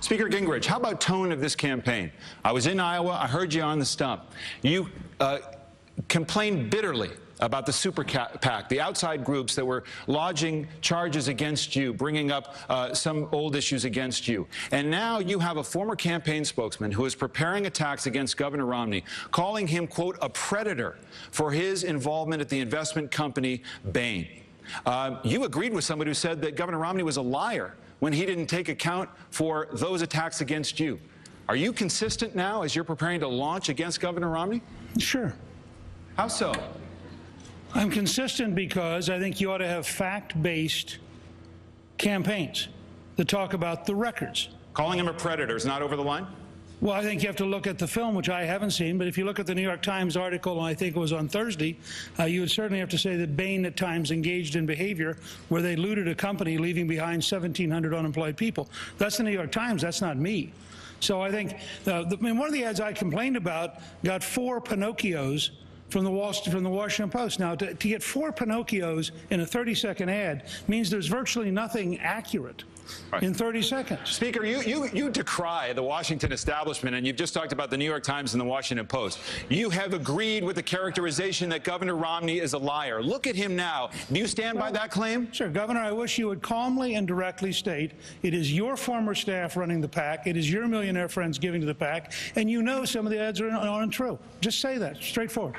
Speaker Gingrich, how about tone of this campaign? I was in Iowa. I heard you on the stump. You complained bitterly about the super PAC, the outside groups that were lodging charges against you, bringing up some old issues against you. And now you have a former campaign spokesman who is preparing attacks against Governor Romney, calling him, quote, a predator for his involvement at the investment company Bain. You agreed with somebody who said that Governor Romney was a liar when he didn't take account for those attacks against you. Are you consistent now as you're preparing to launch against Governor Romney? Sure. How so? I'm consistent because I think you ought to have fact-based campaigns that talk about the records. Calling him a predator is not over the line? Well, I think you have to look at the film, which I haven't seen, but if you look at the New York Times article, and I think it was on Thursday, you would certainly have to say that Bain at times engaged in behavior where they looted a company, leaving behind 1,700 unemployed people. That's the New York Times. That's not me. So I think one of the ads I complained about got 4 Pinocchios from the Washington Post. Now, to get 4 Pinocchios in a 30-second ad means there's virtually nothing accurate in 30 seconds. Speaker, you decry the Washington establishment, and you've just talked about the New York Times and the Washington Post. You have agreed with the characterization that Governor Romney is a liar. Look at him now. Do you stand by that claim? Sure. Governor, I wish you would calmly and directly state it is your former staff running the PAC, it is your millionaire friends giving to the PAC, and you know some of the ads are untrue. Just say that. Straightforward.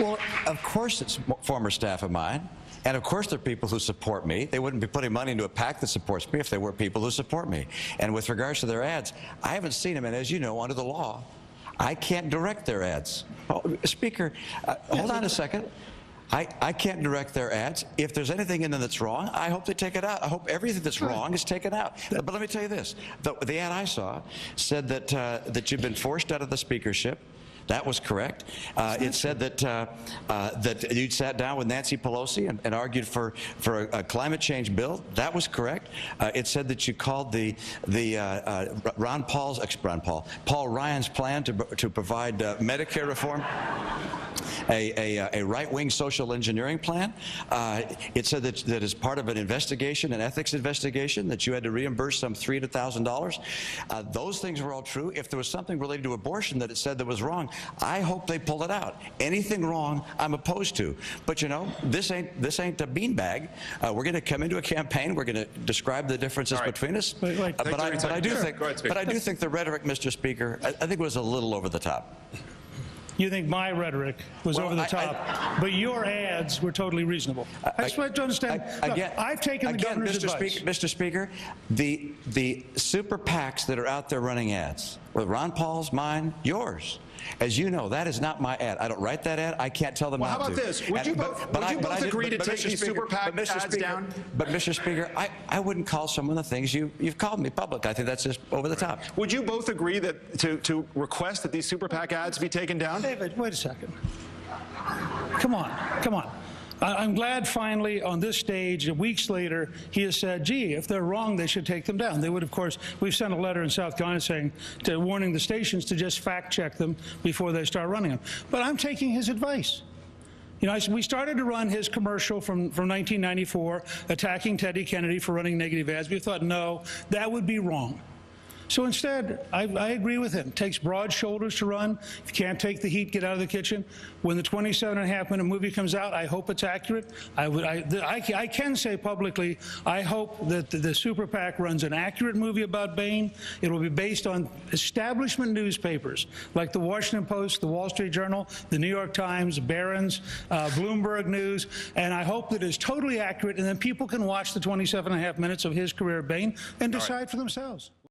Well, of course it's former staff of mine. And of course there are people who support me. They wouldn't be putting money into a PAC that supports me if they were people who support me. And with regards to their ads, I haven't seen them. And as you know, under the law, I can't direct their ads. Oh, Speaker, hold on a second. I can't direct their ads. If there's anything in them that's wrong, I hope they take it out. I hope everything that's wrong is taken out. But let me tell you this. The ad I saw said that you've been forced out of the speakership. That was correct. It said that you'd sat down with Nancy Pelosi and argued for a climate change bill. That was correct. It said that you called Paul Ryan's plan to provide Medicare reform a right-wing social engineering plan. It said that as part of an investigation, an ethics investigation, that you had to reimburse some $300,000. Those things were all true. If there was something related to abortion that it said that was wrong, I hope they pull it out. Anything wrong, I'm opposed to. But you know, this ain't a beanbag. We're going to come into a campaign. We're going to describe the differences between us. But I do think the rhetoric, Mr. Speaker, I think was a little over the top. You think my rhetoric was over the top, but your ads were totally reasonable. I just want to understand. I've taken the governor's advice. Mr. Speaker, the super PACs that are out there running ads, whether Ron Paul's, mine, yours. As you know, that is not my ad. I don't write that ad. I can't tell them not to. How about this? Would you both agree to take these super PAC ads down? But, Mr. Speaker, I wouldn't call some of the things you've called me public. I think that's just over the top. Would you both agree that to request that these super PAC ads be taken down? David, wait a second. Come on. Come on. I'm glad finally on this stage, weeks later, he has said, gee, if they're wrong, they should take them down. They would, of course, we've sent a letter in South Carolina saying, warning the stations to just fact check them before they start running them. But I'm taking his advice. You know, we started to run his commercial from 1994, attacking Teddy Kennedy for running negative ads. We thought, no, that would be wrong. So instead, I agree with him. It takes broad shoulders to run. If you can't take the heat, get out of the kitchen. When the 27.5-minute movie comes out, I hope it's accurate. I can say publicly, I hope that the Super PAC runs an accurate movie about Bain. It will be based on establishment newspapers like the Washington Post, the Wall Street Journal, the New York Times, Barron's, Bloomberg News, and I hope that it's totally accurate, and then people can watch the 27.5 minutes of his career at Bain and decide for themselves.